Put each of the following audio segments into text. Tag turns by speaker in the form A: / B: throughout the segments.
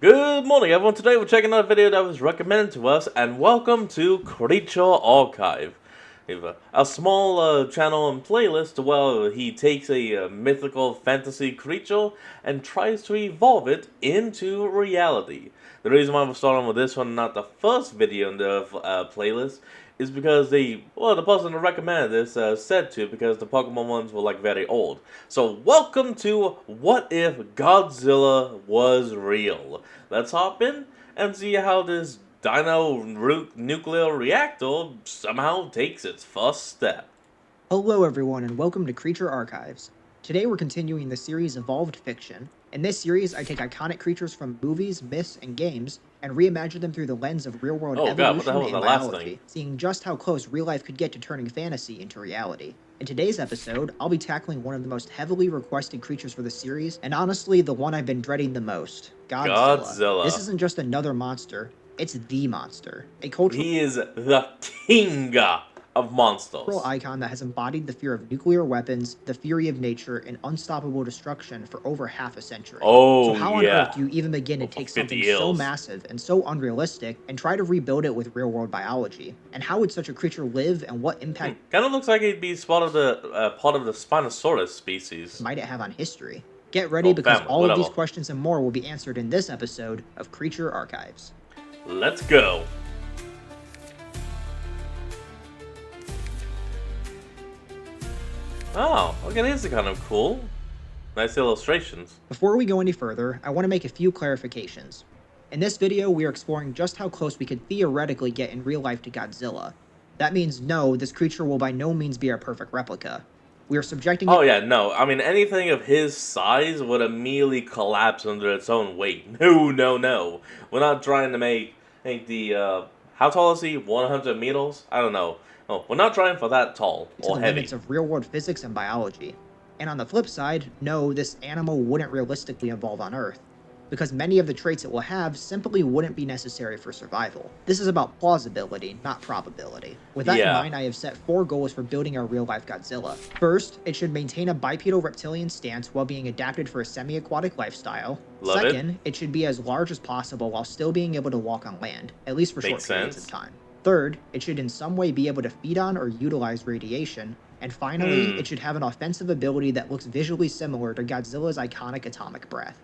A: Good morning, everyone. Today we're checking out a video that was recommended to us, and welcome to Creature Archive. We have a small channel and playlist where he takes a mythical fantasy creature and tries to evolve it into reality. The reason why we're starting with this one, not the first video in the playlist, is because the person that recommended this said to, because the Pokemon ones were like very old. So welcome to What If Godzilla Was Real. Let's hop in and see how this nuclear reactor somehow takes its first step.
B: Hello, everyone, and welcome to Creature Archives. Today we're continuing the series Evolved Fiction. In this series, I take iconic creatures from movies, myths, and games and reimagine them through the lens of real world
A: Oh god, what the
B: evolution
A: hell was
B: and
A: that last thing?
B: biology, seeing just how close real life could get to turning fantasy into reality. In today's episode, I'll be tackling one of the most heavily requested creatures for the series, and honestly, the one I've been dreading the most Godzilla. This
A: Godzilla.
B: isn't just another monster, it's the monster. A cultural
A: He is the king of monsters.
B: icon that has embodied the fear of nuclear weapons, the fury of nature, and unstoppable destruction for over half a century. So,
A: Oh
B: how on earth
A: yeah.
B: do you even begin to
A: For
B: take
A: 50
B: something so
A: years.
B: massive and so unrealistic and try to rebuild it with real world biology? And how would such a creature live, and what impact
A: Kind of looks like he'd be part of the Spinosaurus species.
B: might it have on history? Get ready
A: Or
B: because
A: family,
B: all of these
A: whatever.
B: questions and more will be answered in this episode of Creature Archives.
A: Let's go. Oh, okay, these are kind of cool. Nice illustrations.
B: Before we go any further, I want to make a few clarifications. In this video, we are exploring just how close we could theoretically get in real life to Godzilla. That means no, this creature will by no means be our perfect replica. We are subjecting
A: Oh
B: it
A: yeah, no. I mean, anything of his size would immediately collapse under its own weight. No, no, no. We're not trying to make the how tall is he? 100 meters? I don't know. Oh, we're not trying for that tall
B: to the
A: or
B: limits
A: heavy.
B: of real world physics and biology. And on the flip side, no, this animal wouldn't realistically evolve on Earth, because many of the traits it will have simply wouldn't be necessary for survival. This is about plausibility, not probability. With that in
A: Yeah,
B: mind, I have set 4 goals for building our real life Godzilla. First, it should maintain a bipedal reptilian stance while being adapted for a semi aquatic lifestyle.
A: love it.
B: Second, it should be as large as possible while still being able to walk on land, at least for short
A: Makes
B: periods of
A: sense.
B: time. Third, it should in some way be able to feed on or utilize radiation. And finally,
A: Hmm.
B: it should have an offensive ability that looks visually similar to Godzilla's iconic atomic breath.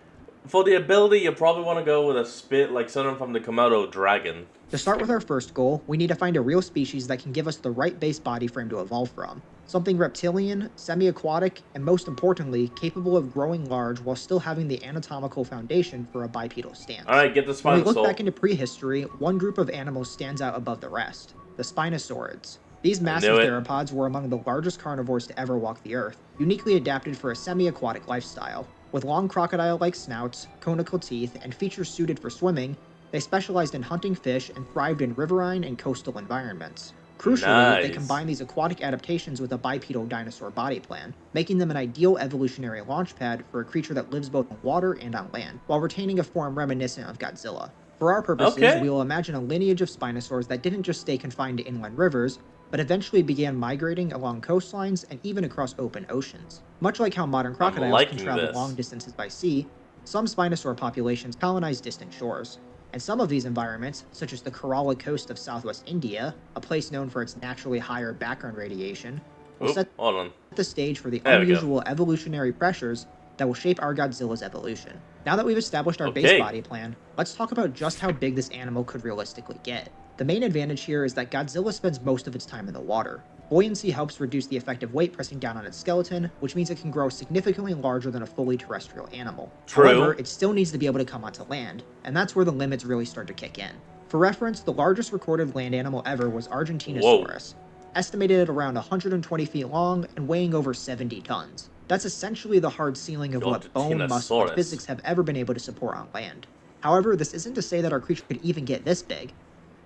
A: For the ability, you probably want to go with a spit like something from the Komodo dragon.
B: To start with our first goal, we need to find a real species that can give us the right base body frame to evolve from. Something reptilian, semi aquatic, and most importantly, capable of growing large while still having the anatomical foundation for a bipedal stance.
A: Alright, get the
B: When we look
A: Spinosaur.
B: back into prehistory, one group of animals stands out above the rest the Spinosaurids. These
A: I knew
B: massive
A: it.
B: theropods were among the largest carnivores to ever walk the earth, uniquely adapted for a semi aquatic lifestyle. With long crocodile like snouts, conical teeth, and features suited for swimming, they specialized in hunting fish and thrived in riverine and coastal environments. Crucially, they
A: Nice.
B: combine these aquatic adaptations with a bipedal dinosaur body plan, making them an ideal evolutionary launchpad for a creature that lives both on water and on land, while retaining a form reminiscent of Godzilla. For our purposes,
A: Okay.
B: we will imagine a lineage of Spinosaurs that didn't just stay confined to inland rivers, but eventually began migrating along coastlines and even across open oceans. Much like how modern
A: I'm
B: crocodiles can
A: liking
B: travel
A: this.
B: long distances by sea, some Spinosaur populations colonize distant shores. And some of these environments, such as the Kerala coast of southwest India, a place known for its naturally higher background radiation, will
A: Oop,
B: set
A: hold on.
B: the stage for the
A: There we go.
B: unusual evolutionary pressures that will shape our Godzilla's evolution. Now that we've established our base
A: Okay.
B: body plan, let's talk about just how big this animal could realistically get. The main advantage here is that Godzilla spends most of its time in the water. Buoyancy helps reduce the effective weight pressing down on its skeleton, which means it can grow significantly larger than a fully terrestrial animal. However,
A: True.
B: it still needs to be able to come onto land, and that's where the limits really start to kick in. For reference, the largest recorded land animal ever was
A: Whoa.
B: Argentinosaurus, estimated at around 120 feet long and weighing over 70 tons. That's essentially the hard ceiling of what bone, muscle, and
A: Argentinosaurus.
B: physics have ever been able to support on land. However, this isn't to say that our creature could even get this big.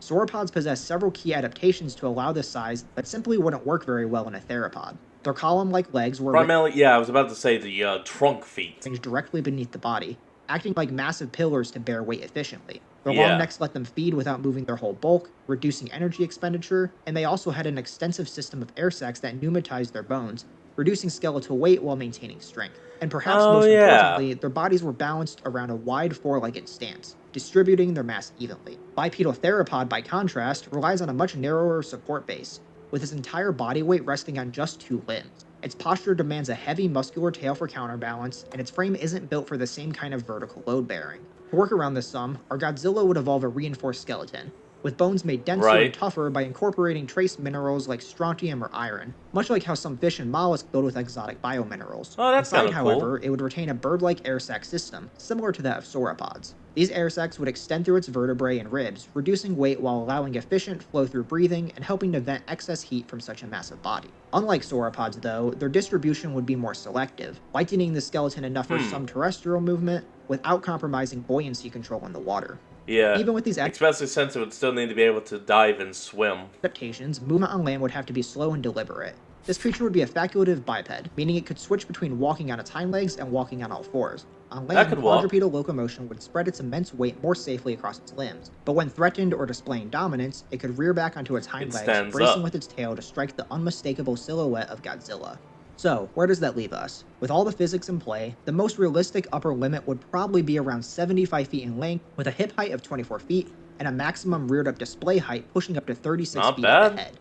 B: Sauropods possess several key adaptations to allow this size that simply wouldn't work very well in a theropod. Their column-like legs were
A: Primarily, yeah, I was about to say the trunk feet.
B: arranged directly beneath the body, acting like massive pillars to bear weight efficiently. Their long
A: Yeah.
B: necks let them feed without moving their whole bulk, reducing energy expenditure, and they also had an extensive system of air sacs that pneumatized their bones, reducing skeletal weight while maintaining strength. And perhaps
A: Oh,
B: most
A: yeah.
B: importantly, their bodies were balanced around a wide four-legged stance, distributing their mass evenly. Bipedal theropod, by contrast, relies on a much narrower support base, with its entire body weight resting on just two limbs. Its posture demands a heavy muscular tail for counterbalance, and its frame isn't built for the same kind of vertical load bearing. To work around this sum, our Godzilla would evolve a reinforced skeleton, with bones made denser and
A: Right.
B: tougher by incorporating trace minerals like strontium or iron, much like how some fish and mollusks build with exotic biominerals.
A: Oh, that's kind
B: Inside,
A: of cool.
B: however, it would retain a bird-like air sac system, similar to that of sauropods. These air sacs would extend through its vertebrae and ribs, reducing weight while allowing efficient flow through breathing and helping to vent excess heat from such a massive body. Unlike sauropods, though, their distribution would be more selective, lightening the skeleton enough for
A: Hmm.
B: some terrestrial movement without compromising buoyancy control in the water.
A: Yeah.
B: Even with these
A: Especially since it would still need to be able to dive and swim.
B: adaptations, movement on land would have to be slow and deliberate. This creature would be a facultative biped, meaning it could switch between walking on its hind legs and walking on all fours. On
A: That
B: land,
A: could walk.
B: quadrupedal locomotion would spread its immense weight more safely across its limbs, but when threatened or displaying dominance, it could rear back onto its hind
A: It
B: legs,
A: stands
B: bracing
A: up.
B: with its tail to strike the unmistakable silhouette of Godzilla. So, where does that leave us? With all the physics in play, the most realistic upper limit would probably be around 75 feet in length, with a hip height of 24 feet, and a maximum reared up display height pushing up to 36
A: Not
B: feet at the
A: bad.
B: head.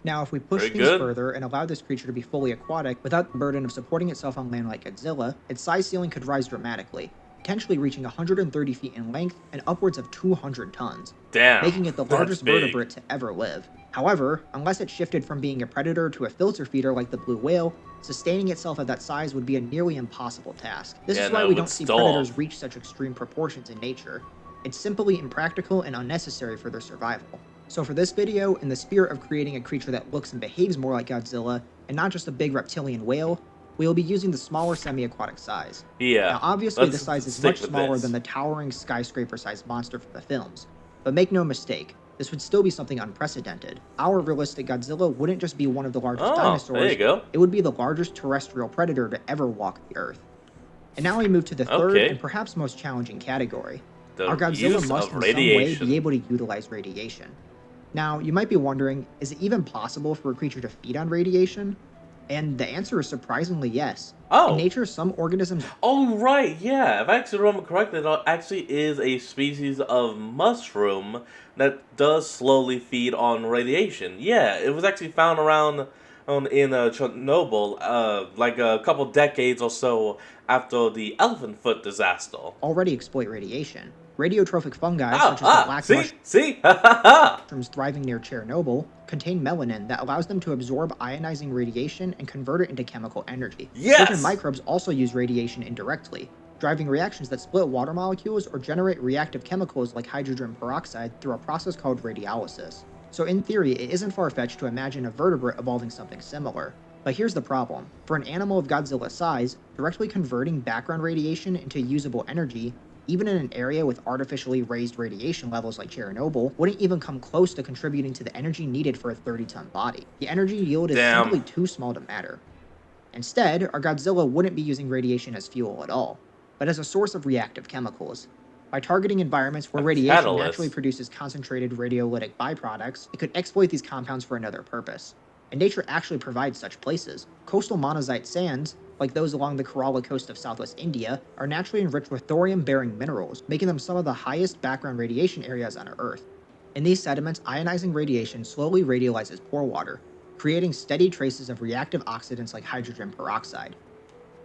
B: Now, if we push
A: Pretty
B: things
A: good.
B: further and allow this creature to be fully aquatic without the burden of supporting itself on land like Godzilla, its size ceiling could rise dramatically, potentially reaching 130 feet in length and upwards of 200 tons,
A: Damn.
B: making it the
A: That's
B: largest
A: big.
B: vertebrate to ever live. However, unless it shifted from being a predator to a filter feeder like the blue whale, sustaining itself at that size would be a nearly impossible task. This
A: Yeah,
B: is why
A: no,
B: we
A: it would
B: don't see predators
A: stall.
B: reach such extreme proportions in nature. It's simply impractical and unnecessary for their survival. So for this video, in the spirit of creating a creature that looks and behaves more like Godzilla, and not just a big reptilian whale, we will be using the smaller semi-aquatic size.
A: Yeah.
B: Now obviously
A: Let's
B: this size is
A: stick
B: much
A: with
B: smaller
A: this.
B: than the towering skyscraper-sized monster from the films, but make no mistake, this would still be something unprecedented. Our realistic Godzilla wouldn't just be one of the largest
A: Oh, there you
B: dinosaurs,
A: go.
B: it would be the largest terrestrial predator to ever walk the Earth. And now we move to the third and
A: Okay.
B: perhaps most challenging category. Our
A: The
B: Godzilla
A: use
B: must
A: of
B: in some way be
A: radiation.
B: able to utilize radiation. Now, you might be wondering, is it even possible for a creature to feed on radiation? And the answer is surprisingly yes. In
A: Oh.
B: nature, some organisms
A: Oh, right, yeah. If I actually remember correctly, there actually is a species of mushroom that does slowly feed on radiation. Yeah, it was actually found around in Chernobyl, like a couple decades or so after the elephant foot disaster.
B: already exploit radiation. Radiotrophic fungi, such as the black
A: See? Ha ha ha!
B: mushrooms thriving near Chernobyl, contain melanin that allows them to absorb ionizing radiation and convert it into chemical energy. Certain
A: Yes!
B: microbes also use radiation indirectly, driving reactions that split water molecules or generate reactive chemicals like hydrogen peroxide through a process called radiolysis. So in theory, it isn't far-fetched to imagine a vertebrate evolving something similar. But here's the problem. For an animal of Godzilla's size, directly converting background radiation into usable energy, even in an area with artificially raised radiation levels like Chernobyl, wouldn't even come close to contributing to the energy needed for a 30-ton body. The energy yield is
A: Damn.
B: simply too small to matter. Instead, our Godzilla wouldn't be using radiation as fuel at all, but as a source of reactive chemicals. By targeting environments where
A: A
B: radiation naturally
A: catalyst.
B: produces concentrated radiolytic byproducts, it could exploit these compounds for another purpose. And nature actually provides such places. Coastal monazite sands, like those along the Kerala coast of southwest India, are naturally enriched with thorium-bearing minerals, making them some of the highest background radiation areas on Earth. In these sediments, ionizing radiation slowly radiolyzes pore water, creating steady traces of reactive oxidants like hydrogen peroxide.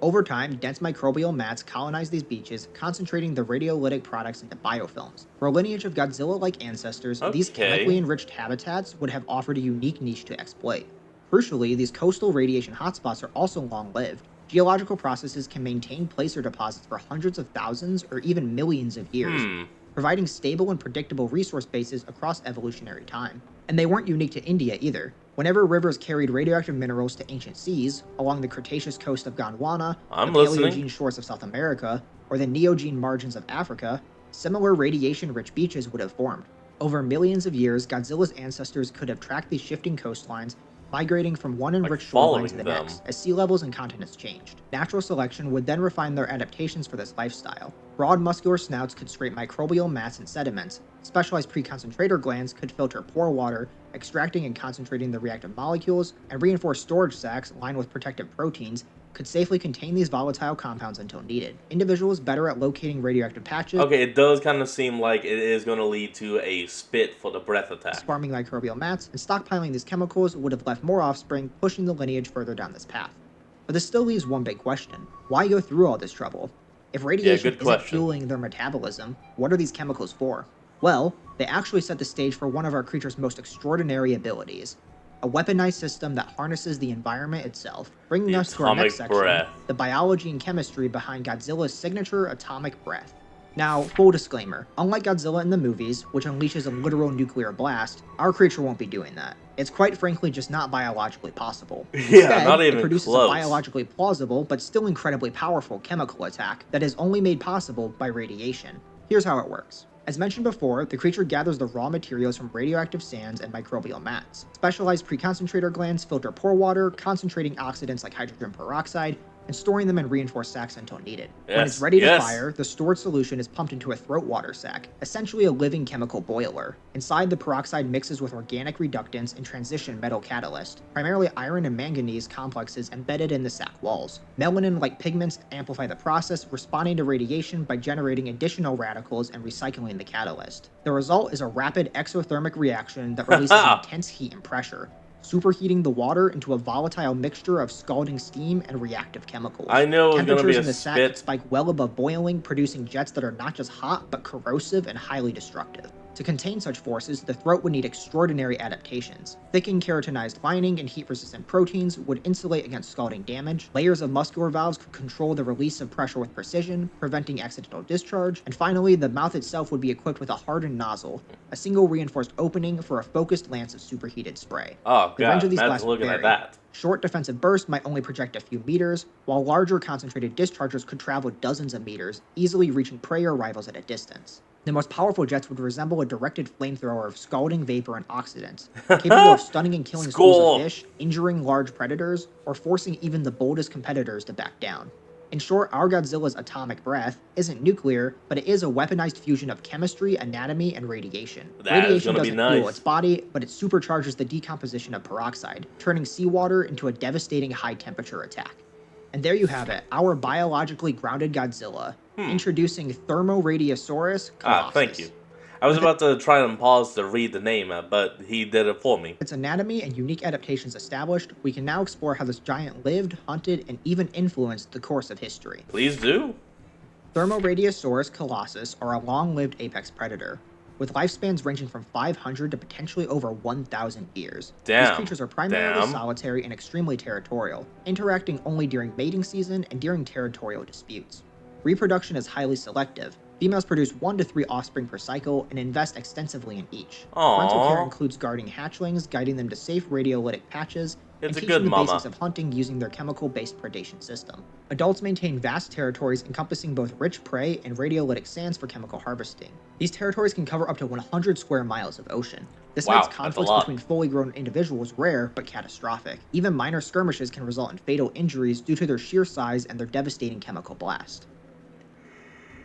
B: Over time, dense microbial mats colonize these beaches, concentrating the radiolytic products into biofilms. For a lineage of Godzilla-like ancestors, these chemically
A: Okay.
B: enriched habitats would have offered a unique niche to exploit. Crucially, these coastal radiation hotspots are also long-lived. Geological processes can maintain placer deposits for hundreds of thousands or even millions of years,
A: Hmm.
B: providing stable and predictable resource bases across evolutionary time. And they weren't unique to India either. Whenever rivers carried radioactive minerals to ancient seas, along the Cretaceous coast of Gondwana, the
A: I'm listening.
B: Paleogene shores of South America, or the Neogene margins of Africa, similar radiation-rich beaches would have formed. Over millions of years, Godzilla's ancestors could have tracked these shifting coastlines migrating from one
A: Like
B: enriched shoreline to
A: following
B: the
A: them.
B: next as sea levels and continents changed. Natural selection would then refine their adaptations for this lifestyle. Broad muscular snouts could scrape microbial mats and sediments. Specialized preconcentrator glands could filter pore water, extracting and concentrating the reactive molecules, and reinforced storage sacs lined with protective proteins could safely contain these volatile compounds until needed. Individuals better at locating radioactive patches,
A: Okay, it does kind of seem like it is going to lead to a spit for the breath attack.
B: farming microbial mats, and stockpiling these chemicals would have left more offspring, pushing the lineage further down this path. But this still leaves one big question. Why go through all this trouble? If
A: Yeah,
B: radiation
A: good
B: isn't
A: question.
B: fueling their metabolism, what are these chemicals for? Well, they actually set the stage for one of our creature's most extraordinary abilities. A weaponized system that harnesses the environment itself, bringing
A: The
B: us to our next
A: atomic
B: section,
A: breath.
B: the biology and chemistry behind Godzilla's signature atomic breath. Now, full disclaimer, unlike Godzilla in the movies, which unleashes a literal nuclear blast, our creature won't be doing that. It's quite frankly just not biologically possible.
A: Yeah,
B: Instead,
A: not
B: it
A: even
B: produces a
A: close.
B: biologically plausible but still incredibly powerful chemical attack that is only made possible by radiation. Here's how it works. As mentioned before, the creature gathers the raw materials from radioactive sands and microbial mats. Specialized preconcentrator glands filter pore water, concentrating oxidants like hydrogen peroxide, and storing them in reinforced sacs until needed. When it's ready to fire, the stored solution is pumped into a throat water sac, essentially a living chemical boiler. Inside, the peroxide mixes with organic reductants and transition metal catalyst, primarily iron and manganese complexes embedded in the sac walls. Melanin-like pigments amplify the process, responding to radiation by generating additional radicals and recycling the catalyst. The result is a rapid exothermic reaction that releases intense heat and pressure, superheating the water into a volatile mixture of scalding steam and reactive chemicals.
A: I know it was gonna be
B: Temperatures
A: a
B: in the sac could
A: spit.
B: spike well above boiling, producing jets that are not just hot, but corrosive and highly destructive. To contain such forces, the throat would need extraordinary adaptations. Thickened keratinized lining and heat-resistant proteins would insulate against scalding damage. Layers of muscular valves could control the release of pressure with precision, preventing accidental discharge. And finally, the mouth itself would be equipped with a hardened nozzle, a single reinforced opening for a focused lance of superheated spray.
A: Oh
B: The range of
A: god,
B: these
A: imagine
B: blasts would
A: looking at
B: vary.
A: that.
B: Short defensive bursts might only project a few meters, while larger concentrated discharges could travel dozens of meters, easily reaching prey or rivals at a distance. The most powerful jets would resemble a directed flamethrower of scalding vapor and oxidants, capable of stunning and killing schools
A: Skull.
B: of fish, injuring large predators, or forcing even the boldest competitors to back down. In short, our Godzilla's atomic breath isn't nuclear, but it is a weaponized fusion of chemistry, anatomy, and radiation.
A: That is
B: Radiation
A: gonna be
B: doesn't fuel
A: nice.
B: its body, but it supercharges the decomposition of peroxide, turning seawater into a devastating high-temperature attack. And there you have it, our biologically grounded Godzilla, introducing Thermoradiosaurus colossus.
A: Thank you. I was about to try and pause to read the name, but he did it for me.
B: Its anatomy and unique adaptations established, we can now explore how this giant lived, hunted, and even influenced the course of history.
A: Please do.
B: Thermoradiosaurus colossus are a long-lived apex predator, with lifespans ranging from 500 to potentially over 1,000 years.
A: Damn.
B: These creatures are primarily
A: Damn.
B: solitary and extremely territorial, interacting only during mating season and during territorial disputes. Reproduction is highly selective. Females produce 1 to 3 offspring per cycle and invest extensively in each. Parental care
A: Aww.
B: includes guarding hatchlings, guiding them to safe radiolytic patches,
A: It's
B: and
A: a
B: teaching
A: good
B: the
A: mama.
B: basics of hunting using their chemical-based predation system. Adults maintain vast territories encompassing both rich prey and radiolytic sands for chemical harvesting. These territories can cover up to 100 square miles of ocean. This
A: Wow,
B: makes
A: that's a
B: conflicts
A: lot.
B: between fully grown individuals rare but catastrophic. Even minor skirmishes can result in fatal injuries due to their sheer size and their devastating chemical blast.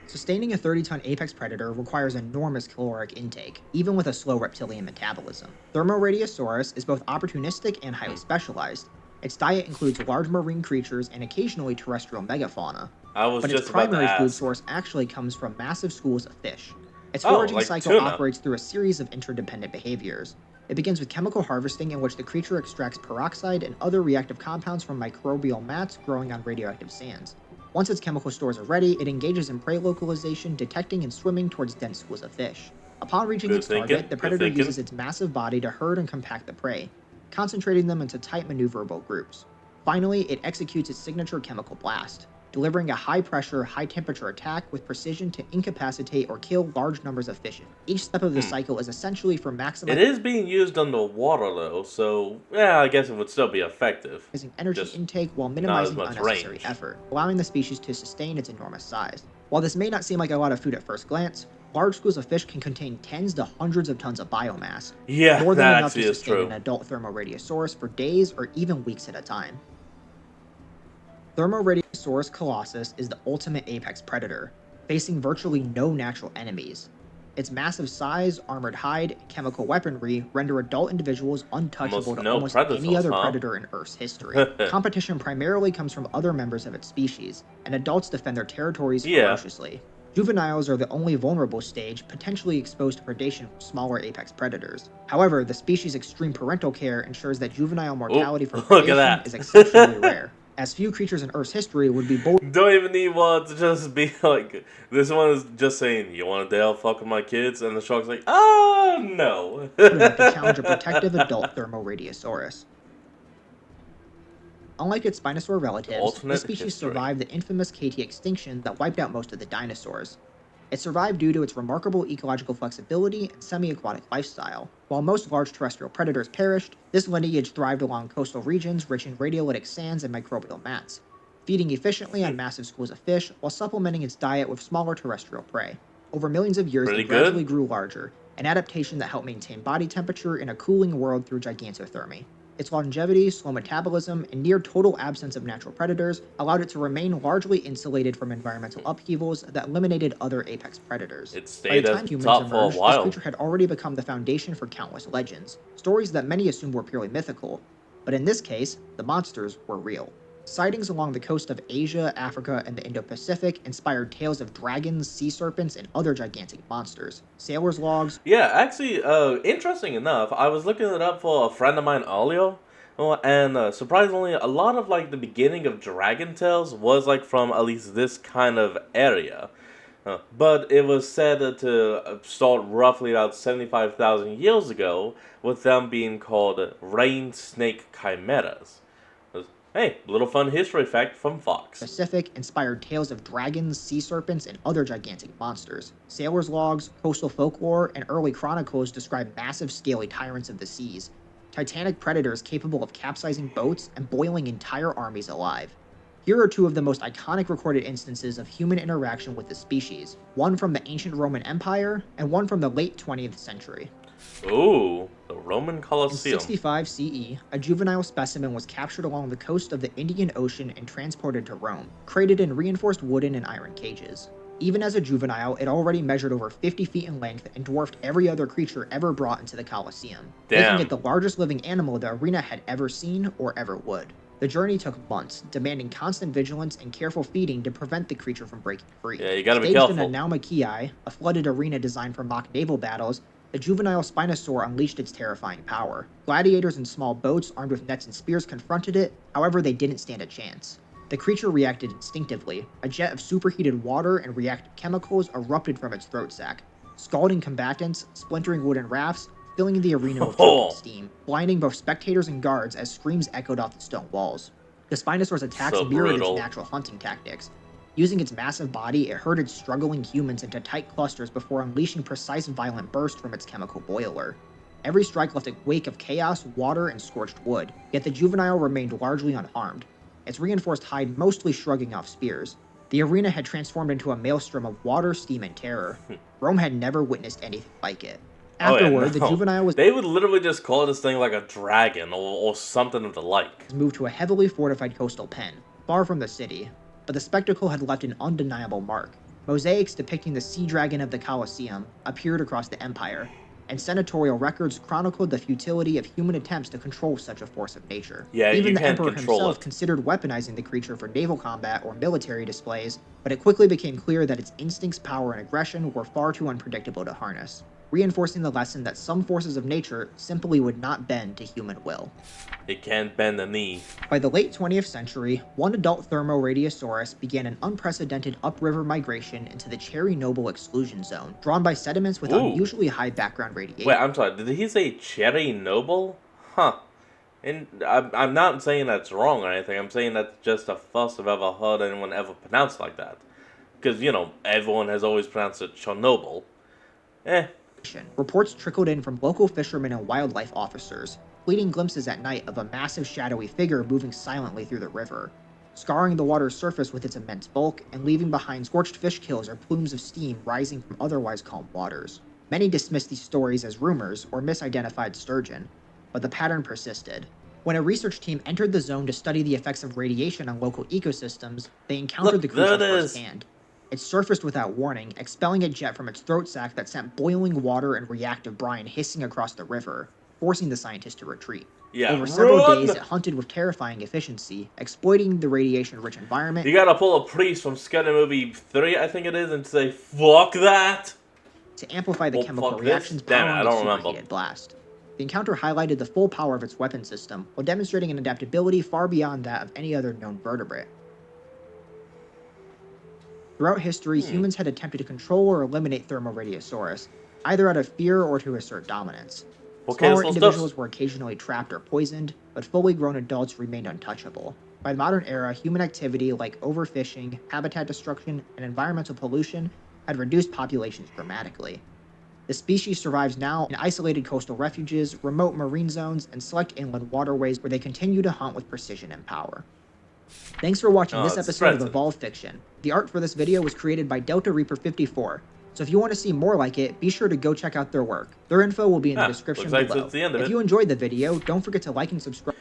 B: Sustaining a 30-ton apex predator requires enormous caloric intake, even with a slow reptilian metabolism. Thermoradiosaurus is both opportunistic and highly specialized. Its diet includes large marine creatures and occasionally terrestrial megafauna,
A: I was
B: but its
A: just about to
B: primary food
A: ask.
B: source actually comes from massive schools of fish. Its
A: Oh,
B: foraging
A: like
B: cycle
A: tuna.
B: operates through a series of interdependent behaviors. It begins with chemical harvesting, in which the creature extracts peroxide and other reactive compounds from microbial mats growing on radioactive sands. Once its chemical stores are ready, it engages in prey localization, detecting and swimming towards dense schools of fish. Upon reaching
A: Good
B: its
A: thinking,
B: target, the
A: good
B: predator
A: thinking.
B: uses its massive body to herd and compact the prey, concentrating them into tight maneuverable groups. Finally, it executes its signature chemical blast, delivering a high-pressure, high-temperature attack with precision to incapacitate or kill large numbers of fish. Each step of the cycle is essentially for
A: It
B: maximizing
A: is being used underwater though, so yeah, I guess it would still be effective.
B: energy
A: Just
B: intake while
A: not as
B: minimizing
A: much
B: unnecessary
A: range.
B: effort, allowing the species to sustain its enormous size. While this may not seem like a lot of food at first glance, Large schools of fish can contain tens to hundreds of tons of biomass,
A: Yeah,
B: more than
A: that
B: enough to
A: actually is
B: sustain an
A: true.
B: adult Thermoradiosaurus for days or even weeks at a time. Thermoradiosaurus colossus is the ultimate apex predator, facing virtually no natural enemies. Its massive size, armored hide, and chemical weaponry render adult individuals untouchable
A: Almost
B: to
A: no
B: almost any
A: predators,
B: other
A: huh?
B: predator in Earth's history. Competition primarily comes from other members of its species, and adults defend their territories
A: Yeah,
B: ferociously. Juveniles are the only vulnerable stage potentially exposed to predation from smaller apex predators. However, the species' extreme parental care ensures that juvenile
A: oh,
B: mortality from
A: look at
B: predation is exceptionally
A: that.
B: rare, as few creatures in Earth's history would be bold
A: Don't even need one to just be like, this one is just saying, you want to dare fuck with my kids? And the shark's like, oh, no.
B: enough to challenge a protective adult Thermoradiosaurus. Unlike its Spinosaur
A: The
B: relatives, this
A: alternate
B: species
A: history.
B: survived the infamous KT extinction that wiped out most of the dinosaurs. It survived due to its remarkable ecological flexibility and semi aquatic lifestyle. While most large terrestrial predators perished, this lineage thrived along coastal regions rich in radiolytic sands and microbial mats, feeding efficiently on massive schools of fish while supplementing its diet with smaller terrestrial prey. Over millions of years,
A: Pretty
B: it gradually
A: good?
B: grew larger, an adaptation that helped maintain body temperature in a cooling world through gigantothermy. Its longevity, slow metabolism, and near total absence of natural predators allowed it to remain largely insulated from environmental upheavals that eliminated other apex predators.
A: It
B: By the
A: stayed at
B: time
A: the
B: humans
A: top for a
B: emerged, this
A: while.
B: creature had already become the foundation for countless legends, stories that many assumed were purely mythical, but in this case, the monsters were real. Sightings along the coast of Asia, Africa, and the Indo-Pacific inspired tales of dragons, sea serpents, and other gigantic monsters. Sailors' logs,
A: Yeah, actually, interesting enough, I was looking it up for a friend of mine earlier, and surprisingly, a lot of like the beginning of Dragon Tales was like from at least this kind of area. But it was said to start roughly about 75,000 years ago, with them being called rain snake chimeras. Hey, little fun history fact from Fox.
B: Pacific inspired tales of dragons, sea serpents, and other gigantic monsters. Sailors' logs, coastal folklore, and early chronicles describe massive, scaly tyrants of the seas, titanic predators capable of capsizing boats and boiling entire armies alive. Here are two of the most iconic recorded instances of human interaction with the species, one from the ancient Roman Empire and one from the late 20th century.
A: Ooh, the Roman
B: In
A: Colosseum.
B: 65 CE, a juvenile specimen was captured along the coast of the Indian Ocean and transported to Rome, crated in reinforced wooden and iron cages. Even as a juvenile, it already measured over 50 feet in length and dwarfed every other creature ever brought into the Colosseum, making it
A: Damn.
B: the largest living animal the arena had ever seen or ever would. The journey took months, demanding constant vigilance and careful feeding to prevent the creature from breaking free.
A: Yeah, you gotta be
B: Staged in a
A: careful.
B: Naumachiae, a flooded arena designed for mock naval battles, the juvenile Spinosaur unleashed its terrifying power. Gladiators in small boats armed with nets and spears confronted it, however, they didn't stand a chance. The creature reacted instinctively. A jet of superheated water and reactive chemicals erupted from its throat sac, scalding combatants, splintering wooden rafts, filling the arena with choking
A: Oh,
B: steam, blinding both spectators and guards as screams echoed off the stone walls. The Spinosaur's attacks
A: so
B: mirrored its
A: brutal.
B: natural hunting tactics. Using its massive body, it herded struggling humans into tight clusters before unleashing precise violent bursts from its chemical boiler. Every strike left a wake of chaos, water, and scorched wood, yet the juvenile remained largely unharmed, its reinforced hide mostly shrugging off spears. The arena had transformed into a maelstrom of water, steam, and terror. Rome had never witnessed anything like it.
A: Oh yeah,
B: Afterward, the
A: no.
B: juvenile was
A: They would literally just call this thing like a dragon or something of the like.
B: moved to a heavily fortified coastal pen, far from the city, but the spectacle had left an undeniable mark. Mosaics depicting the sea dragon of the Colosseum appeared across the empire, and senatorial records chronicled the futility of human attempts to control such a force of nature.
A: Yeah,
B: Even
A: you
B: the
A: can't
B: emperor
A: control
B: himself
A: it.
B: considered weaponizing the creature for naval combat or military displays, but it quickly became clear that its instincts, power, and aggression were far too unpredictable to harness, reinforcing the lesson that some forces of nature simply would not bend to human will.
A: It can't bend a knee.
B: By the late 20th century, one adult Thermoradiosaurus began an unprecedented upriver migration into the Cherry-Noble exclusion zone, drawn by sediments with
A: Ooh.
B: unusually high background
A: Wait,
B: radiation.
A: I'm sorry. Did he say Cherry Noble? Huh. And I'm not saying that's wrong or anything. I'm saying that's just the first I've ever heard anyone ever pronounce like that. Because, everyone has always pronounced it Chernobyl. Eh.
B: Reports trickled in from local fishermen and wildlife officers, fleeting glimpses at night of a massive shadowy figure moving silently through the river. scarring the water's surface with its immense bulk and leaving behind scorched fish kills or plumes of steam rising from otherwise calm waters. Many dismissed these stories as rumors or misidentified sturgeon, but the pattern persisted. When a research team entered the zone to study the effects of radiation on local ecosystems, they encountered the
A: Look, there
B: creature
A: it is.
B: firsthand. It surfaced without warning, expelling a jet from its throat sac that sent boiling water and reactive brine hissing across the river, forcing the scientists to retreat.
A: Yeah,
B: Over several days,
A: run!
B: it hunted with terrifying efficiency, exploiting the radiation rich environment
A: You gotta pull a priest from Scary Movie 3, I think it is, and say, fuck that!
B: to amplify the
A: Oh,
B: chemical
A: fuck this?
B: reactions
A: Damn it, I
B: powering its
A: don't remember.
B: superheated blast. The encounter highlighted the full power of its weapon system, while demonstrating an adaptability far beyond that of any other known vertebrate. Throughout history, humans had attempted to control or eliminate Thermoradiosaurus, either out of fear or to assert dominance.
A: Okay, this
B: Smaller
A: little stuff.
B: individuals were occasionally trapped or poisoned, but fully grown adults remained untouchable. By the modern era, human activity like overfishing, habitat destruction, and environmental pollution had reduced populations dramatically. The species survives now in isolated coastal refuges, remote marine zones, and select inland waterways where they continue to hunt with precision and power. Thanks for watching
A: Oh,
B: this
A: it's
B: episode of
A: threatened.
B: Evolved Fiction. The art for this video was created by Delta Reaper 54, so if you want to see more like it, be sure to go check out their work. Their info will be in the
A: Looks
B: description
A: like
B: below.
A: it's the end of
B: If
A: it.
B: you enjoyed the video, don't forget to like and subscribe.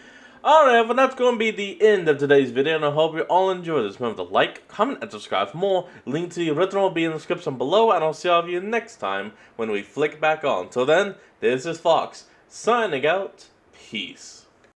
A: Alright, but that's going to be the end of today's video, and I hope you all enjoyed this. Remember to like, comment, and subscribe for more. Link to the original will be in the description below, and I'll see all of you next time when we flick back on. Till then, this is Fox, signing out. Peace.